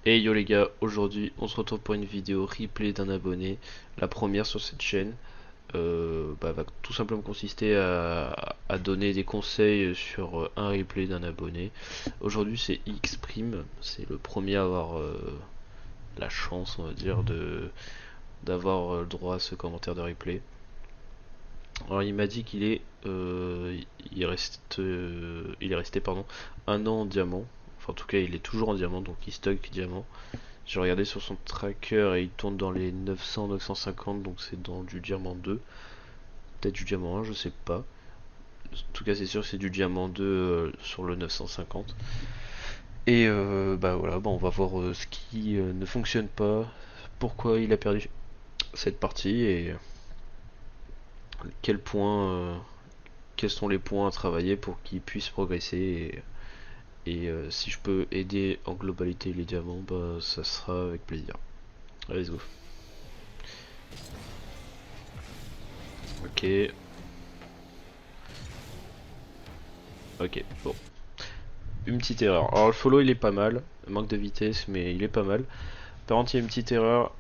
Et yo les gars, aujourd'hui on se retrouve pour une vidéo replay d'un abonné, la première sur cette chaîne. Va tout simplement consister à donner des conseils sur un replay d'un abonné. Aujourd'hui c'est Xprime, c'est le premier à avoir la chance, on va dire, de d'avoir le droit à ce commentaire de replay. Alors il m'a dit qu'il est, il est resté pardon, un an en diamant. Enfin en tout cas il est toujours en diamant, donc il stocke diamant. J'ai regardé sur son tracker et il tourne dans les 900-950, donc c'est dans du diamant 2. Peut-être du diamant 1, je sais pas. En tout cas, c'est sûr que c'est du diamant 2 sur le 950. Et bah voilà, bah on va voir ce qui ne fonctionne pas, pourquoi il a perdu cette partie et quels points, quels sont les points à travailler pour qu'il puisse progresser. Et si je peux aider en globalité les diamants, bah ça sera avec plaisir. Allez, let's go. Ok, ok, bon. Une petite erreur. Alors le follow il est pas mal, manque de vitesse mais il est pas mal. Par contre il y a une petite erreur,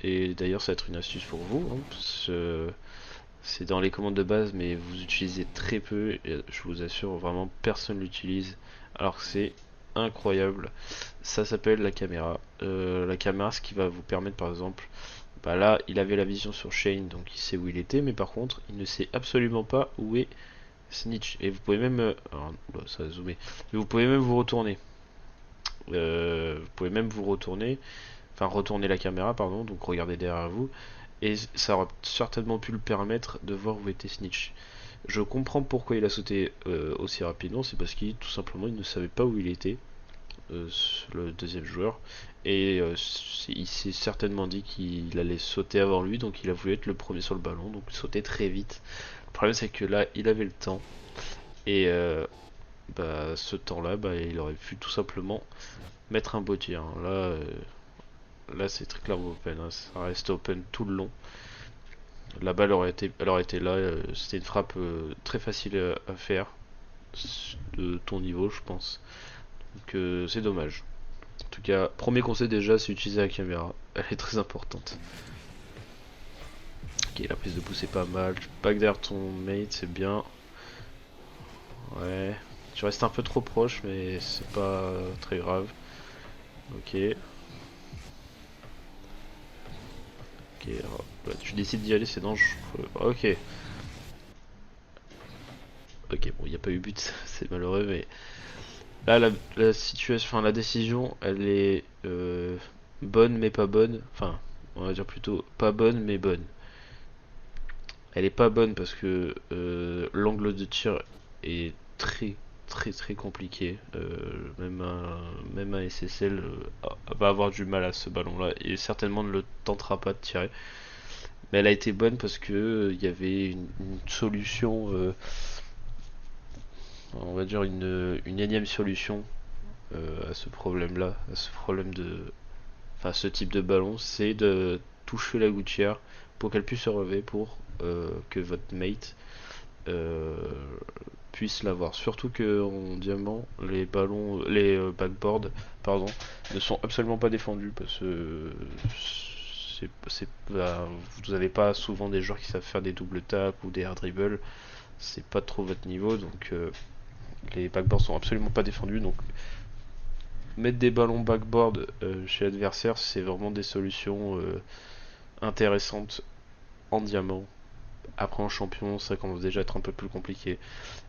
et d'ailleurs ça va être une astuce pour vous, hein, c'est dans les commandes de base mais vous utilisez très peu, et je vous assure vraiment personne l'utilise alors que c'est incroyable. Ça s'appelle la caméra. La caméra, ce qui va vous permettre par exemple, bah là il avait la vision sur Shane donc il sait où il était, mais par contre il ne sait absolument pas où est Snitch. Et vous pouvez même, alors, ça va zoomer, mais vous pouvez même vous retourner. Vous pouvez même vous retourner, enfin retourner la caméra, pardon, donc regardez derrière vous, et ça aurait certainement pu le permettre de voir où était Snitch. Je comprends pourquoi il a sauté aussi rapidement, c'est parce qu'il tout simplement il ne savait pas où il était, le deuxième joueur, et il s'est certainement dit qu'il allait sauter avant lui, donc il a voulu être le premier sur le ballon, donc il sautait très vite. Le problème c'est que là il avait le temps, et bah, ce temps-là, bah, il aurait pu tout simplement mettre un beau tir, hein. Là c'est très clairement open, hein. Ça reste open tout le long. La balle elle aurait été là. C'était une frappe très facile à faire de ton niveau, je pense. Donc c'est dommage. En tout cas, premier conseil déjà, c'est utiliser la caméra. Elle est très importante. Ok, la prise de pouce est pas mal. Back derrière ton mate, c'est bien. Ouais. Tu restes un peu trop proche, mais c'est pas très grave. Ok. Ok, alors, ouais, tu décides d'y aller, c'est dangereux. Ok. Ok, bon, il n'y a pas eu but, c'est malheureux, mais là, la situation, enfin, la décision, elle est bonne, mais pas bonne. Enfin, on va dire plutôt pas bonne, mais bonne. Elle est pas bonne parce que l'angle de tir est très compliqué. Même un SSL va avoir du mal à ce ballon-là et certainement ne le tentera pas de tirer. Mais elle a été bonne parce que il y avait une solution, on va dire une énième solution à ce problème-là, à ce problème de, enfin ce type de ballon, c'est de toucher la gouttière pour qu'elle puisse se relever pour que votre mate euh, puisse l'avoir. Surtout que en diamant, les ballons, les backboards, pardon, ne sont absolument pas défendus parce que bah, vous n'avez pas souvent des joueurs qui savent faire des double taps ou des air dribbles. C'est pas trop votre niveau, donc les backboards sont absolument pas défendus. Donc mettre des ballons backboard chez l'adversaire, c'est vraiment des solutions intéressantes en diamant. Après en champion, ça commence déjà à être un peu plus compliqué.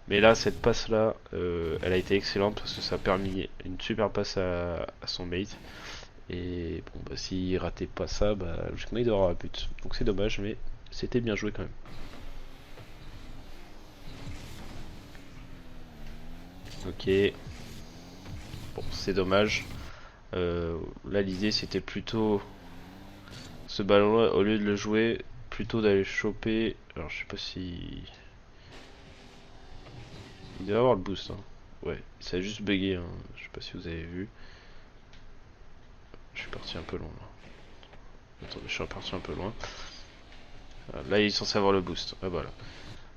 Mais là, cette passe-là, elle a été excellente parce que ça a permis une super passe à son mate. Et bon, bah, s'il ratait pas ça, bah, logiquement il devrait avoir un but. Donc c'est dommage, mais c'était bien joué quand même. Ok, bon, c'est dommage. Là, l'idée c'était plutôt ce ballon-là, au lieu de le jouer, plutôt d'aller choper. Alors, je sais pas si. Il doit avoir le boost, hein. Ouais, ça a juste bugué, hein. Je sais pas si vous avez vu. Je suis parti un peu loin là. Attendez, je suis reparti un peu loin. Là, il est censé avoir le boost. Ah, voilà.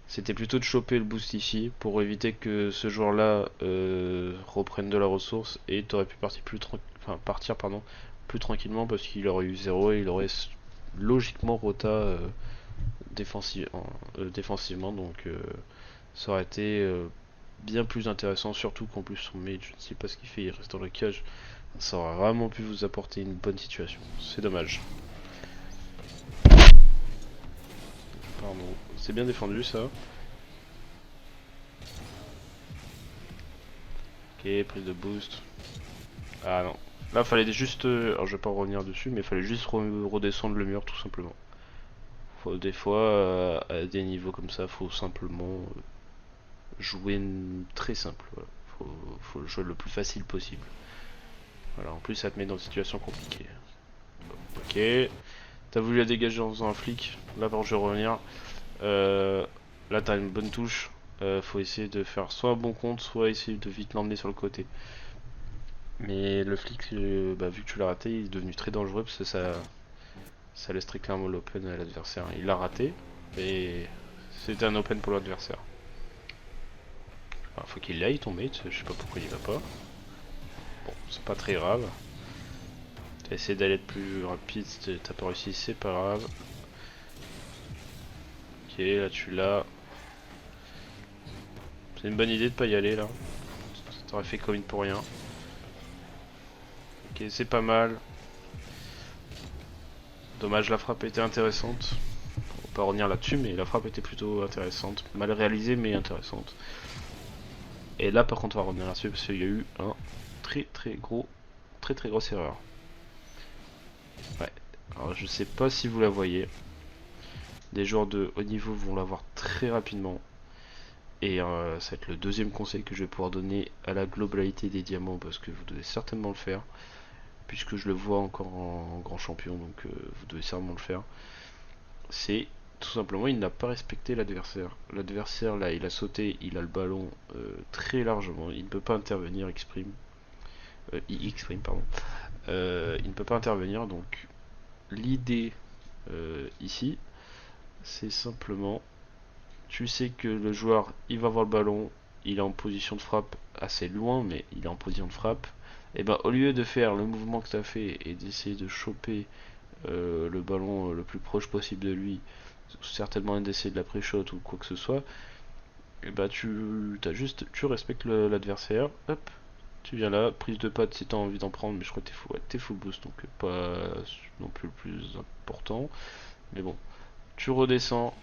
C'était plutôt de choper le boost ici pour éviter que ce joueur-là reprenne de la ressource et t'aurais pu partir enfin partir pardon, plus tranquillement parce qu'il aurait eu 0 et il aurait logiquement rota défensivement, donc ça aurait été bien plus intéressant, surtout qu'en plus son mage, je ne sais pas ce qu'il fait, il reste dans la cage, ça aurait vraiment pu vous apporter une bonne situation, c'est dommage. Pardon, c'est bien défendu ça. Ok, prise de boost. Ah non, là fallait juste, alors je vais pas revenir dessus, mais il fallait juste redescendre le mur tout simplement. Des fois, à des niveaux comme ça, faut simplement jouer très simple. Voilà. Faut le jouer le plus facile possible. Voilà, en plus ça te met dans une situation compliquée. Ok. T'as voulu la dégager en faisant un flic. Là par contre je vais revenir. Là t'as une bonne touche. Faut essayer de faire soit un bon compte, soit essayer de vite l'emmener sur le côté. Mais le flic, vu que tu l'as raté, il est devenu très dangereux parce que ça laisse très clairement l'open à l'adversaire. Il l'a raté, et c'était un open pour l'adversaire. Faut qu'il aille ton mate, je sais pas pourquoi il va pas. Bon, c'est pas très grave. T'as essayé d'aller plus rapide, t'as pas réussi, c'est pas grave. Ok, là tu l'as. C'est une bonne idée de pas y aller là. T'aurais fait commit pour rien. Ok, c'est pas mal. Dommage, la frappe était intéressante. On va pas revenir là-dessus, mais la frappe était plutôt intéressante. Mal réalisée, mais intéressante. Et là, par contre, on va revenir là-dessus parce qu'il y a eu un très très grosse erreur. Ouais. Alors, je sais pas si vous la voyez. Des joueurs de haut niveau vont la voir très rapidement. Et ça va être le deuxième conseil que je vais pouvoir donner à la globalité des diamants parce que vous devez certainement le faire. Puisque je le vois encore en grand champion, donc vous devez certainement le faire. C'est tout simplement, il n'a pas respecté l'adversaire. L'adversaire, là, il a sauté, il a le ballon très largement. Il ne peut pas intervenir, il exprime, pardon. Il ne peut pas intervenir, donc l'idée ici, c'est simplement, tu sais que le joueur, il va avoir le ballon, il est en position de frappe assez loin, mais il est en position de frappe. Et ben au lieu de faire le mouvement que tu as fait et d'essayer de choper le ballon le plus proche possible de lui, certainement d'essayer de la pré-shot ou quoi que ce soit, et bah tu respectes l'adversaire, hop, tu viens là, prise de patte si t'as envie d'en prendre, mais je crois que t'es full boost, donc pas non plus le plus important, mais bon, tu redescends,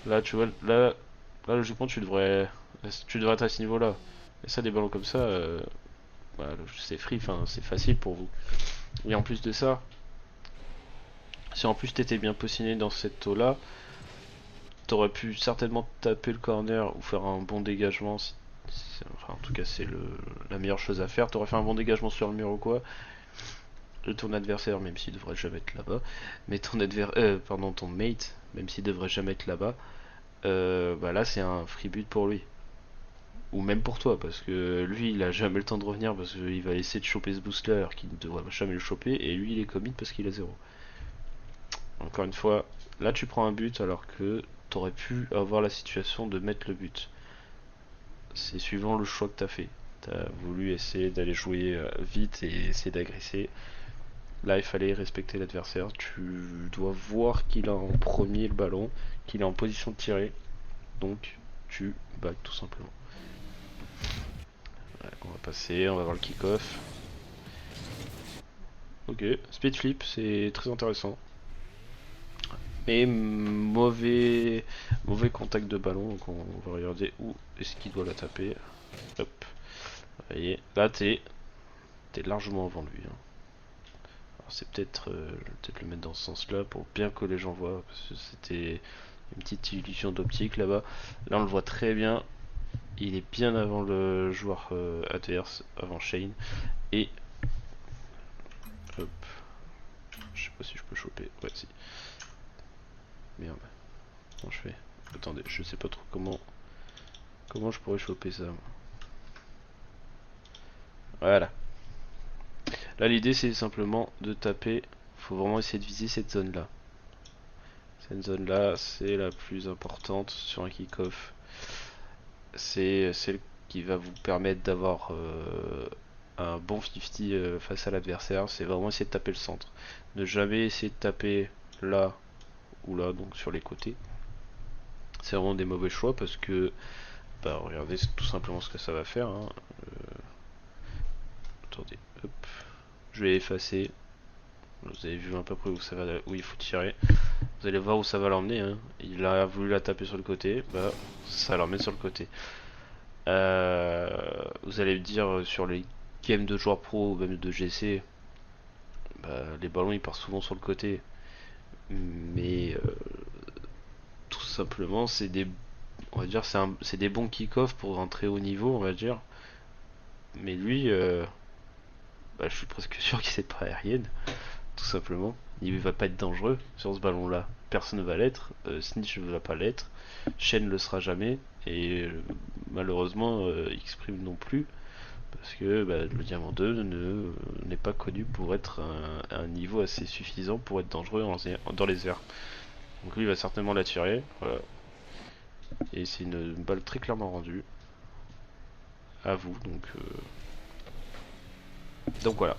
là tu vois, là logiquement tu devrais être à ce niveau là, et ça des ballons comme ça, bah, c'est free, enfin c'est facile pour vous, et en plus de ça, si en plus t'étais bien positionné dans cette eau là, t'aurais pu certainement taper le corner ou faire un bon dégagement. Enfin, en tout cas, c'est la meilleure chose à faire. T'aurais fait un bon dégagement sur le mur ou quoi. Et ton adversaire, même s'il devrait jamais être là-bas, mais ton mate, même s'il devrait jamais être là-bas, bah là c'est un free but pour lui. Ou même pour toi, parce que lui il a jamais le temps de revenir parce qu'il va essayer de choper ce boost là alors qu'il ne devrait jamais le choper, et lui il est commit parce qu'il a 0. Encore une fois, là tu prends un but alors que t'aurais pu avoir la situation de mettre le but. C'est suivant le choix que t'as fait. T'as voulu essayer d'aller jouer vite et essayer d'agresser. Là, il fallait respecter l'adversaire. Tu dois voir qu'il a en premier le ballon, qu'il est en position de tirer. Donc, tu back tout simplement. Ouais, on va passer, on va voir le kick-off. Ok, speed flip, c'est très intéressant. Mais mauvais contact de ballon, donc on va regarder où est-ce qu'il doit la taper. Hop, vous voyez, là t'es largement avant lui. Hein. C'est peut-être peut-être le mettre dans ce sens-là pour bien que les gens voient, parce que c'était une petite illusion d'optique là-bas. Là on le voit très bien, il est bien avant le joueur adverse, avant Shane, et hop, je sais pas si je peux choper, ouais si, merde, comment je fais, attendez, je sais pas trop comment je pourrais choper ça. Voilà, là l'idée c'est simplement de taper, faut vraiment essayer de viser cette zone là. Cette zone là c'est la plus importante sur un kick-off. C'est celle qui va vous permettre d'avoir un bon 50 face à l'adversaire, c'est vraiment essayer de taper le centre. Ne jamais essayer de taper là ou là, donc sur les côtés. C'est vraiment des mauvais choix parce que, bah regardez tout simplement ce que ça va faire. Hein. Attendez, hop. Je vais effacer. Vous avez vu à peu près où ça va, où il faut tirer. Vous allez voir où ça va l'emmener. Hein. Il a voulu la taper sur le côté, bah ça l'emmène sur le côté. Vous allez me dire sur les games de joueurs pro ou même de GC, bah, les ballons ils partent souvent sur le côté. Mais tout simplement c'est des, on va dire c'est des bons kick-off pour un très haut niveau, on va dire. Mais lui, bah, je suis presque sûr qu'il sait pas aérienne, tout simplement. Il va pas être dangereux sur ce ballon-là. Personne ne va l'être. Snitch ne va pas l'être. Shen le sera jamais. Et malheureusement, Xprime non plus. Parce que bah, le Diamant 2 n'est pas connu pour être un niveau assez suffisant pour être dangereux dans les airs. Donc lui il va certainement la tirer. Voilà. Et c'est une balle très clairement rendue. À vous. Donc voilà.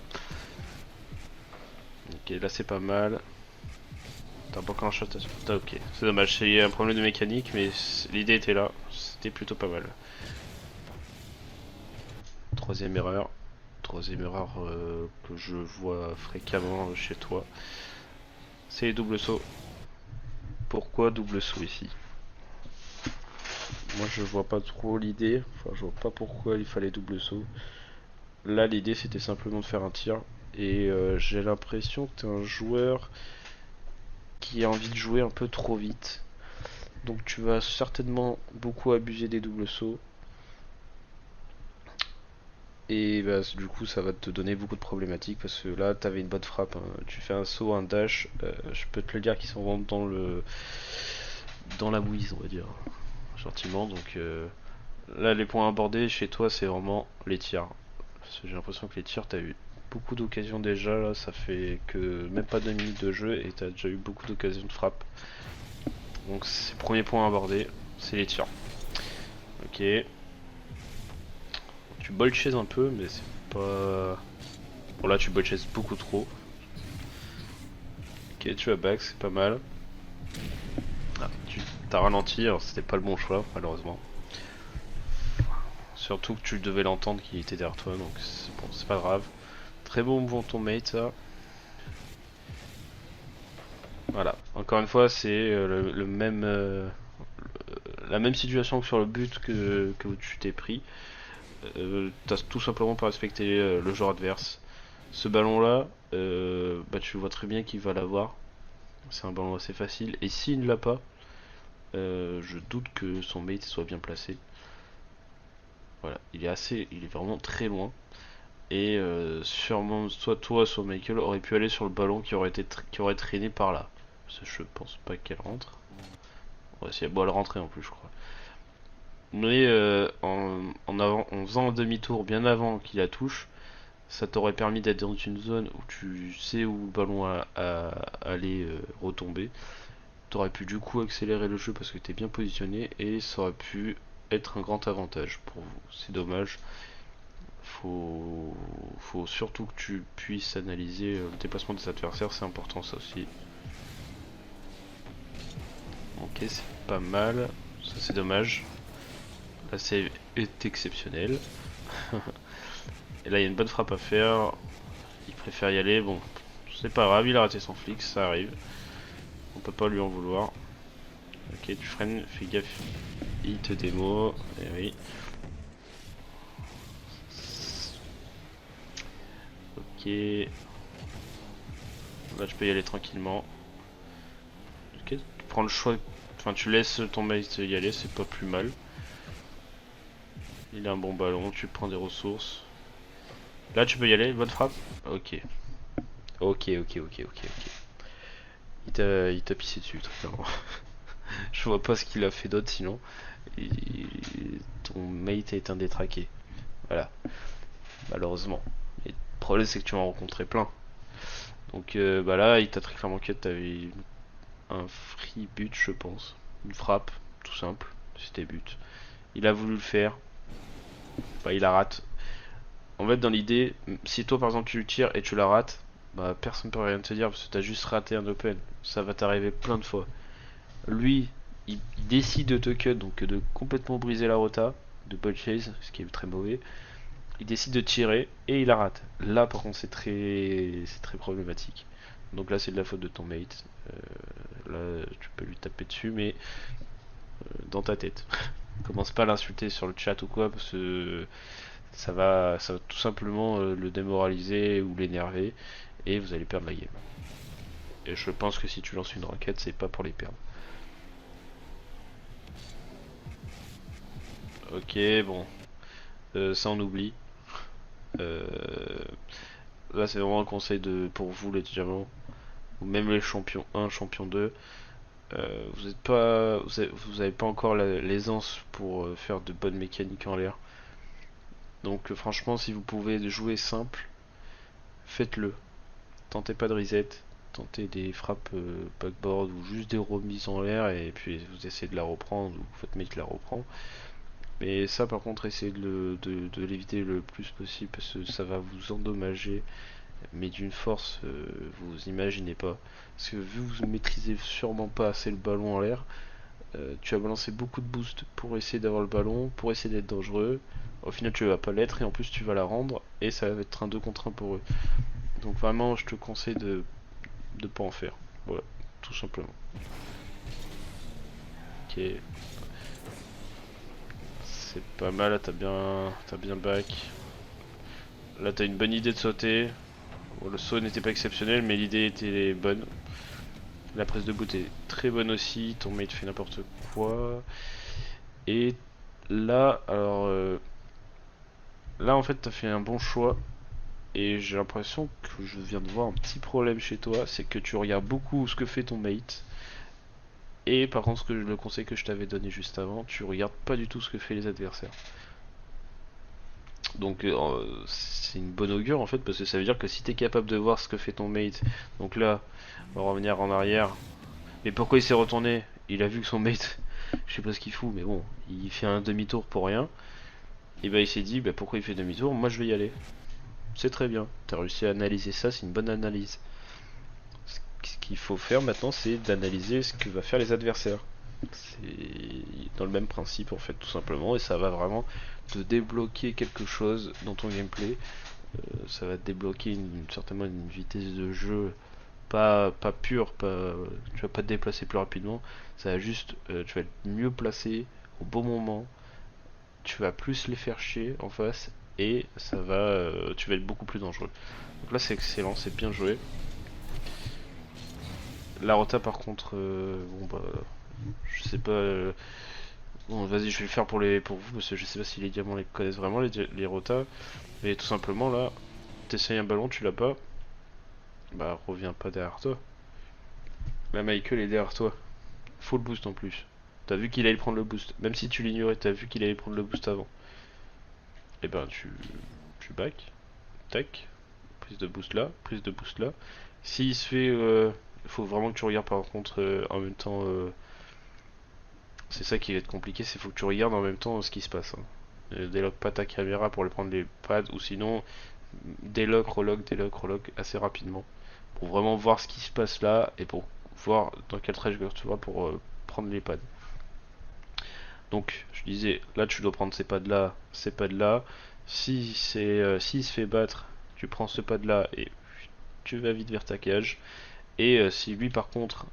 Ok, là c'est pas mal. T'as pas encore un shot à... Ah, ok, c'est dommage, c'est un problème de mécanique, mais l'idée était là. C'était plutôt pas mal. Troisième erreur. Troisième erreur que je vois fréquemment chez toi. C'est les doubles sauts. Pourquoi double saut ici? Moi je vois pas trop l'idée. Enfin, je vois pas pourquoi il fallait double saut. Là l'idée c'était simplement de faire un tir. Et j'ai l'impression que t'es un joueur qui a envie de jouer un peu trop vite. Donc tu vas certainement beaucoup abuser des doubles sauts. Et bah, du coup ça va te donner beaucoup de problématiques parce que là t'avais une bonne frappe. Hein. Tu fais un saut, un dash, je peux te le dire qu'ils sont vraiment dans la mouise on va dire. Gentiment donc là les points abordés chez toi c'est vraiment les tirs. Parce que j'ai l'impression que les tirs t'as eu beaucoup d'occasions déjà là, ça fait que même pas 2 minutes de jeu et t'as déjà eu beaucoup d'occasions de frappe. Donc c'est le premier point abordé, c'est les tirs. Ok. Tu bolches un peu mais c'est pas... Bon là tu bolches beaucoup trop. Ok tu as back, c'est pas mal. Ah, tu t'as ralenti, alors c'était pas le bon choix malheureusement. Surtout que tu devais l'entendre qu'il était derrière toi donc bon, c'est pas grave. Très bon mouvement ton mate ça. Voilà, encore une fois c'est le même la même situation que sur le but que tu t'es pris. T'as tout simplement pas respecté le joueur adverse. Ce ballon là, bah, tu vois très bien qu'il va l'avoir. C'est un ballon assez facile. Et s'il ne l'a pas, je doute que son mate soit bien placé. Voilà, il est vraiment très loin. Et sûrement, soit toi, soit Michael aurait pu aller sur le ballon qui aurait traîné par là. Parce que je pense pas qu'elle rentre. Ouais, si elle doit le rentrer en plus, je crois. Mais en faisant un demi-tour bien avant qu'il la touche, ça t'aurait permis d'être dans une zone où tu sais où le ballon allait retomber. T'aurais pu du coup accélérer le jeu parce que t'es bien positionné et ça aurait pu être un grand avantage pour vous. C'est dommage. Faut surtout que tu puisses analyser le déplacement des adversaires, c'est important ça aussi. Ok, c'est pas mal. Ça c'est dommage. La save est exceptionnelle. Et là il y a une bonne frappe à faire. Il préfère y aller. Bon, c'est pas grave, il a raté son flic, ça arrive. On peut pas lui en vouloir. Ok, tu freines, fais gaffe. Il te démo. Et oui. Ok. Là, je peux y aller tranquillement. Ok, tu prends le choix. Enfin, tu laisses ton mate y aller, c'est pas plus mal. Il a un bon ballon, tu prends des ressources. Là, tu peux y aller, bonne frappe. Ok. Ok. Il t'a pissé dessus, très clairement. Je vois pas ce qu'il a fait d'autre sinon. Et ton mate a été un détraqué. Voilà, malheureusement. Et le problème, c'est que tu en as rencontré plein. Donc bah là, il t'a très clairement cut, t'avais un free but, je pense. Une frappe, tout simple, c'était but. Il a voulu le faire, bah il a raté. En fait, dans l'idée, si toi par exemple tu tires et tu la rates, bah personne peut rien te dire parce que t'as juste raté un open. Ça va t'arriver plein de fois. Lui, il décide de te cut, donc de complètement briser la rota, de ball chase, ce qui est très mauvais. Il décide de tirer et il la rate. Là, par contre, c'est très problématique. Donc là, c'est de la faute de ton mate. Là, tu peux lui taper dessus, mais dans ta tête. Commence pas à l'insulter sur le chat ou quoi, parce que ça va tout simplement le démoraliser ou l'énerver, et vous allez perdre la game. Et je pense que si tu lances une raquette, c'est pas pour les perdre. Ok, bon, ça on oublie. Euh, Là, c'est vraiment un conseil pour vous les diamants, ou même les champions 1, champion 2. Vous êtes pas, vous avez pas encore l'aisance pour faire de bonnes mécaniques en l'air. Donc franchement, si vous pouvez jouer simple, faites-le. Tentez pas de reset, tentez des frappes backboard ou juste des remises en l'air et puis vous essayez de la reprendre ou votre mec la reprend. Mais ça par contre essayez de l'éviter le plus possible parce que ça va vous endommager mais d'une force vous imaginez pas. Parce que vu que vous maîtrisez sûrement pas assez le ballon en l'air, tu vas balancer beaucoup de boost pour essayer d'avoir le ballon, pour essayer d'être dangereux. Au final tu vas pas l'être et en plus tu vas la rendre et ça va être un 2 contre 1 pour eux. Donc vraiment je te conseille de pas en faire. Voilà, tout simplement. Ok, c'est pas mal, là t'as bien back. Là t'as une bonne idée de sauter. Bon, le saut n'était pas exceptionnel mais l'idée était bonne. La prise de boot est très bonne aussi, ton mate fait n'importe quoi. Et là, alors là en fait t'as fait un bon choix. Et j'ai l'impression que je viens de voir un petit problème chez toi, c'est que tu regardes beaucoup ce que fait ton mate. Et par contre, le conseil que je t'avais donné juste avant, tu regardes pas du tout ce que fait les adversaires. Donc c'est une bonne augure en fait, parce que ça veut dire que si t'es capable de voir ce que fait ton mate, donc là, on va revenir en arrière. Mais pourquoi il s'est retourné? Il a vu que son mate, je sais pas ce qu'il fout, mais bon, il fait un demi-tour pour rien. Et bah il s'est dit, bah pourquoi il fait demi-tour? Moi je vais y aller. C'est très bien, t'as réussi à analyser ça, c'est une bonne analyse. Ce qu'il faut faire maintenant, c'est d'analyser ce que va faire les adversaires. C'est dans le même principe en fait, tout simplement, et ça va vraiment te débloquer quelque chose dans ton gameplay. Ça va te débloquer certainement une vitesse de jeu pas pure, tu vas pas te déplacer plus rapidement. Ça va juste, tu vas être mieux placé au bon moment. Tu vas plus les faire chier en face et tu vas être beaucoup plus dangereux. Donc là, c'est excellent, c'est bien joué. La rota par contre, bon bah, je sais pas. Bon, vas-y, je vais le faire pour vous parce que je sais pas si les diamants les connaissent vraiment les rotas. Mais tout simplement là, t'essayes un ballon, tu l'as pas, bah reviens pas derrière toi. Là, Michael est derrière toi. Full boost en plus. T'as vu qu'il allait prendre le boost. Même si tu l'ignorais, t'as vu qu'il allait prendre le boost avant. Et ben tu back, tac, prise de boost là, prise de boost là. S'il se fait, faut vraiment que tu regardes par contre en même temps. C'est ça qui va être compliqué, c'est faut que tu regardes en même temps ce qui se passe. Hein. Délock pas ta caméra pour aller prendre les pads ou sinon délock assez rapidement pour vraiment voir ce qui se passe là et pour voir dans quelle trajectoire tu vas pour prendre les pads. Donc je disais là tu dois prendre ces pads là. Si s'il se fait battre, tu prends ce pad là et tu vas vite vers ta cage. Et si lui par contre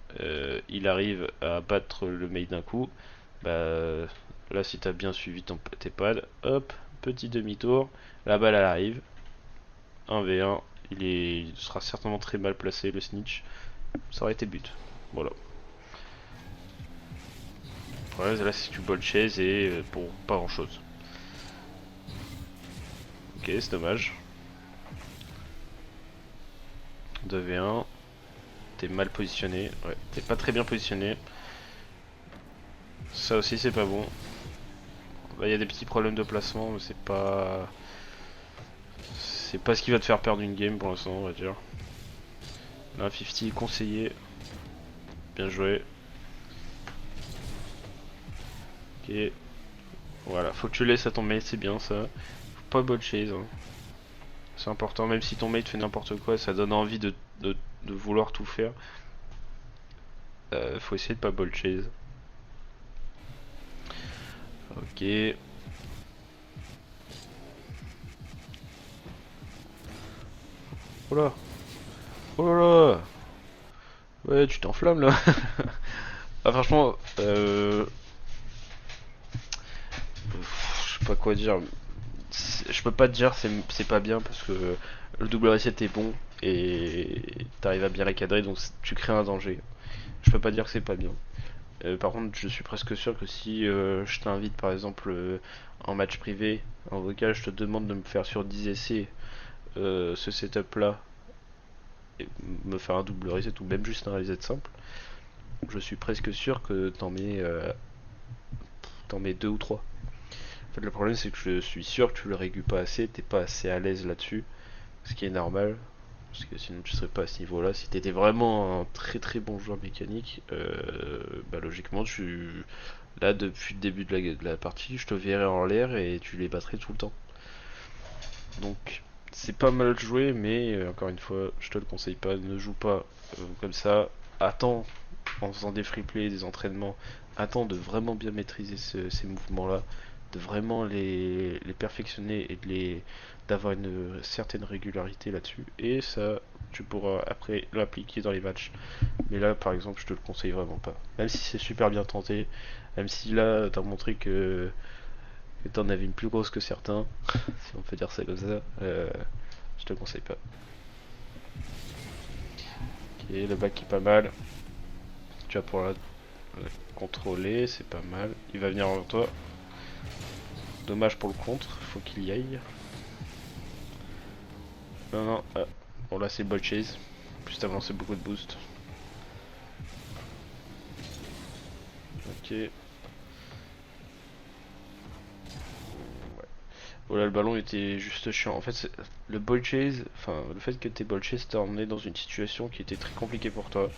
il arrive à battre le mate d'un coup, bah là si t'as bien suivi tes pads, hop, petit demi-tour, la balle elle arrive, 1v1, il sera certainement très mal placé le snitch, ça aurait été but. Voilà. Ouais, là c'est du ball chase et pour pas grand chose. Ok, c'est dommage. 2v1, t'es mal positionné, ouais, t'es pas très bien positionné. Ça aussi c'est pas bon. Là il y a des petits problèmes de placement, mais c'est pas ce qui va te faire perdre une game pour l'instant, on va dire. Là, 50 est conseillé. Bien joué. Ok. Voilà, faut que tu laisses à ton mate, c'est bien ça. Faut pas ball chase. Hein. C'est important, même si ton mate fait n'importe quoi, ça donne envie de vouloir tout faire. Faut essayer de pas ball chase. Ok. Oh là. Oh là là. Ouais, tu t'enflammes là. Ah, franchement, je sais pas quoi dire. Je peux pas te dire c'est pas bien parce que le double reset est bon et t'arrives à bien la cadrer donc tu crées un danger. Je peux pas dire que c'est pas bien. Par contre, je suis presque sûr que si je t'invite par exemple en match privé, en vocal, je te demande de me faire sur 10 essais ce setup là et me faire un double reset ou même juste un reset simple, je suis presque sûr que t'en mets 2 ou 3. En fait, le problème c'est que je suis sûr que tu le régules pas assez, t'es pas assez à l'aise là-dessus, ce qui est normal. Parce que sinon tu serais pas à ce niveau là. Si t'étais vraiment un très très bon joueur mécanique, bah logiquement là depuis le début de la partie, je te verrais en l'air et tu les battrais tout le temps. Donc c'est pas mal joué, mais encore une fois, je te le conseille pas. Ne joue pas comme ça. Attends en faisant des free play, des entraînements. Attends de vraiment bien maîtriser ces mouvements là, de vraiment les perfectionner et d'avoir une certaine régularité là-dessus. Et ça, tu pourras après l'appliquer dans les matchs. Mais là, par exemple, je te le conseille vraiment pas. Même si c'est super bien tenté, même si là, t'as montré que t'en avais une plus grosse que certains, si on peut dire ça comme ça, je te le conseille pas. Ok, le back est pas mal. Tu vas pouvoir la contrôler, c'est pas mal. Il va venir vers toi. Dommage pour le contre, faut qu'il y aille. Non, non, bon là c'est ball chase. Juste avant c'est beaucoup de boost. Ok. Voilà, le ballon était juste chiant. En fait, le ball chase, enfin, le fait que tes ball chase t'a emmené dans une situation qui était très compliquée pour toi.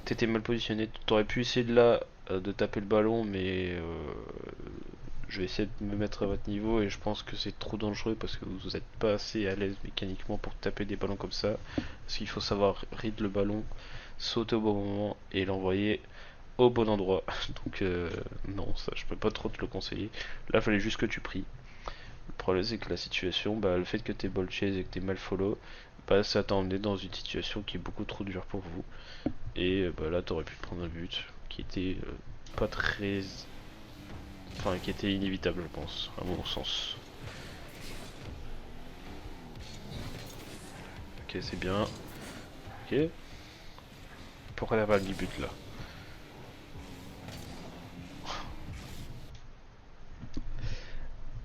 T'étais mal positionné. T'aurais pu essayer de là de taper le ballon, mais je vais essayer de me mettre à votre niveau et je pense que c'est trop dangereux parce que vous n'êtes pas assez à l'aise mécaniquement pour taper des ballons comme ça. Parce qu'il faut savoir read le ballon, sauter au bon moment et l'envoyer au bon endroit. Donc non, ça je peux pas trop te le conseiller. Là, il fallait juste que tu pries. Le problème c'est que la situation, bah, le fait que t'es ball chase et que t'es mal follow, bah, ça t'a emmené dans une situation qui est beaucoup trop dure pour vous. Et bah, là t'aurais pu prendre un but qui était pas très... Enfin qui était inévitable je pense, à mon sens. Ok c'est bien. Ok. Pourquoi t'as pas mis but là?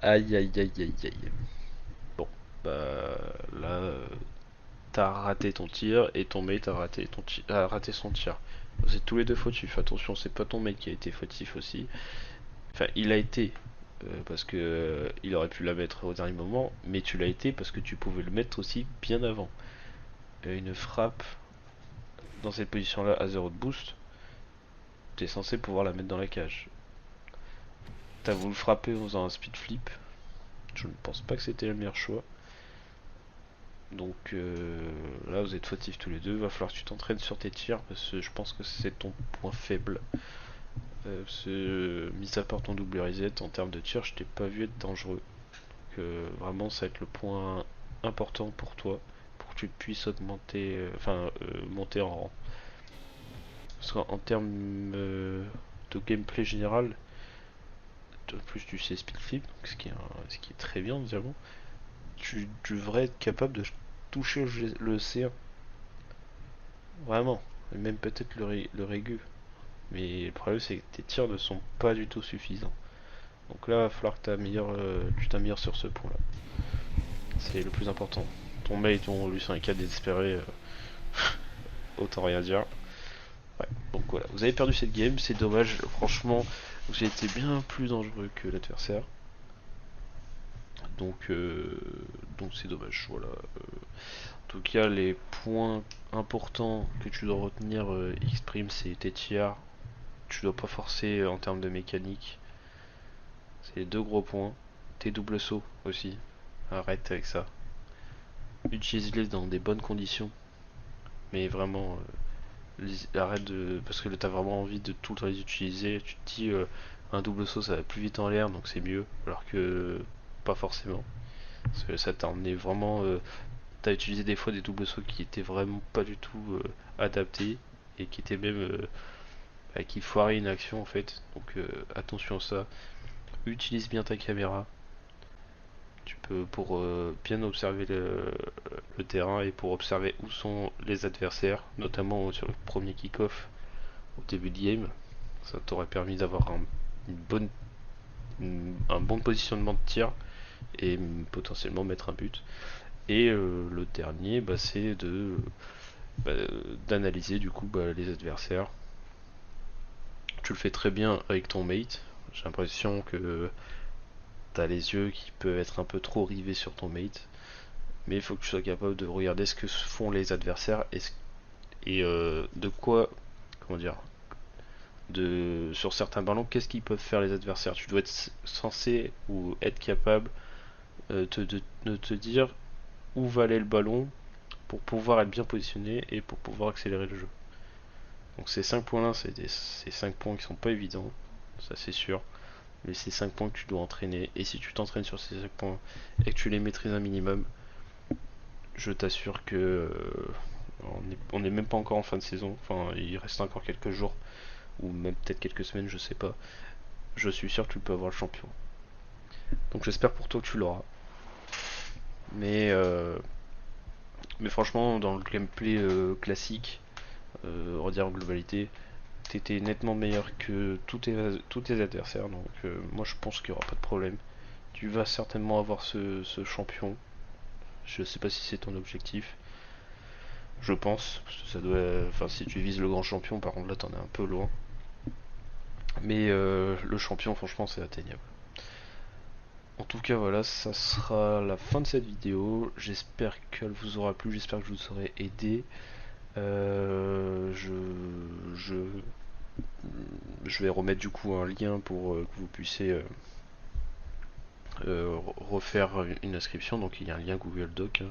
Aïe aïe aïe aïe aïe. Bon, bah là t'as raté ton tir et ton mate a raté son tir. C'est tous les deux fautifs, attention c'est pas ton mate qui a été fautif aussi. Enfin il a été parce que il aurait pu la mettre au dernier moment, mais tu l'as été parce que tu pouvais le mettre aussi bien avant. Une frappe dans cette position là à 0 de boost, t'es censé pouvoir la mettre dans la cage. T'as voulu frapper en faisant un speed flip, je ne pense pas que c'était le meilleur choix. Donc là vous êtes fautifs tous les deux, va falloir que tu t'entraînes sur tes tirs parce que je pense que c'est ton point faible. Mis à part ton double reset en termes de tir, je t'ai pas vu être dangereux. Donc vraiment ça va être le point important pour toi pour que tu puisses augmenter, monter en rang. Parce qu'en termes de gameplay général, en plus tu sais speed flip, ce qui est très bien évidemment, tu devrais être capable de toucher le C1. Vraiment. Et même peut-être le régu. Mais le problème c'est que tes tirs ne sont pas du tout suffisants. Donc là, il va falloir que tu t'améliores sur ce point-là. C'est le plus important. Ton mate, on lui fait un cas désespéré, autant rien dire. Ouais, donc voilà, vous avez perdu cette game, c'est dommage. Franchement, vous avez été bien plus dangereux que l'adversaire. Donc, donc c'est dommage. Voilà. En tout cas, les points importants que tu dois retenir, Xprime, c'est tes tiers. Tu dois pas forcer en termes de mécanique. C'est les deux gros points. Tes doubles sauts aussi. Arrête avec ça. utilise-les dans des bonnes conditions, mais vraiment arrête de. Parce que t'as vraiment envie de tout le temps les utiliser. Tu te dis un double saut ça va plus vite en l'air donc c'est mieux, alors que pas forcément. Parce que ça t'a emmené vraiment. T'as utilisé des fois des doubles sauts qui étaient vraiment pas du tout adaptés et qui étaient même. Qui foiraient une action en fait. Donc attention à ça. Utilise bien ta caméra. Tu peux pour bien observer le terrain et pour observer où sont les adversaires, notamment sur le premier kick-off au début de game. Ça t'aurait permis d'avoir une bonne, un bon positionnement de tir et potentiellement mettre un but. Et le dernier, bah, c'est bah, d'analyser du coup les adversaires. Tu le fais très bien avec ton mate. J'ai l'impression que t'as les yeux qui peuvent être un peu trop rivés sur ton mate. Mais il faut que tu sois capable de regarder ce que font les adversaires et de quoi, comment dire, sur certains ballons, qu'est-ce qu'ils peuvent faire les adversaires. Tu dois être censé ou être capable de te dire où va aller le ballon pour pouvoir être bien positionné et pour pouvoir accélérer le jeu. Donc ces 5 points là, c'est 5 points qui sont pas évidents, ça c'est sûr. Mais c'est 5 points que tu dois entraîner. Et si tu t'entraînes sur ces 5 points et que tu les maîtrises un minimum, je t'assure que on est même pas encore en fin de saison. Enfin, il reste encore quelques jours ou même peut-être quelques semaines, je sais pas. Je suis sûr que tu peux avoir le champion. Donc j'espère pour toi que tu l'auras. Mais, euh, mais franchement, dans le gameplay classique, on va dire en globalité, t'étais nettement meilleur que tous tes adversaires. Donc moi je pense qu'il n'y aura pas de problème. Tu vas certainement avoir ce champion. Je sais pas si c'est ton objectif. Je pense. Parce que ça doit. Enfin, si tu vises le grand champion, par contre là t'en es un peu loin. Mais le champion, franchement, c'est atteignable. En tout cas, voilà, ça sera la fin de cette vidéo. J'espère qu'elle vous aura plu, j'espère que je vous aurai aidé. Euh, je, je, je vais remettre du coup un lien pour que vous puissiez refaire une inscription. Donc il y a un lien Google Doc, hein.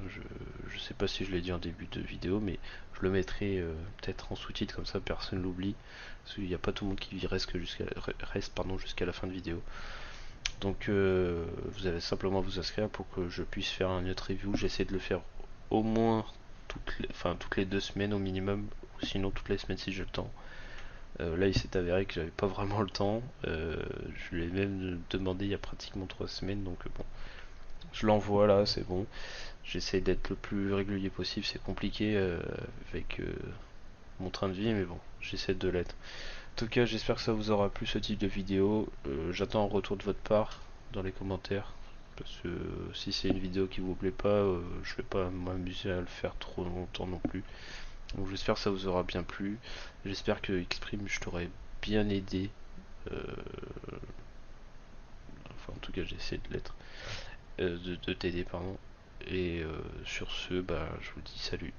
Je sais pas si je l'ai dit en début de vidéo, mais je le mettrai peut-être en sous-titre comme ça personne l'oublie. Parce qu'il n'y a pas tout le monde qui reste jusqu'à la fin de vidéo. Donc vous avez simplement à vous inscrire pour que je puisse faire un autre review. J'essaie de le faire au moins toutes les 2 semaines au minimum, ou sinon toutes les semaines si j'ai le temps. Là il s'est avéré que j'avais pas vraiment le temps. Je l'ai même demandé il y a pratiquement 3 semaines, donc bon. Je l'envoie là, c'est bon. J'essaie d'être le plus régulier possible, c'est compliqué avec mon train de vie, mais bon, j'essaie de l'être. En tout cas, j'espère que ça vous aura plu ce type de vidéo. J'attends un retour de votre part dans les commentaires. Parce que si c'est une vidéo qui vous plaît pas, je vais pas m'amuser à le faire trop longtemps non plus. Donc j'espère que ça vous aura bien plu. J'espère que Xprime je t'aurai bien aidé. Euh, enfin en tout cas j'essaie de l'être. De t'aider pardon. Et sur ce, bah je vous dis salut.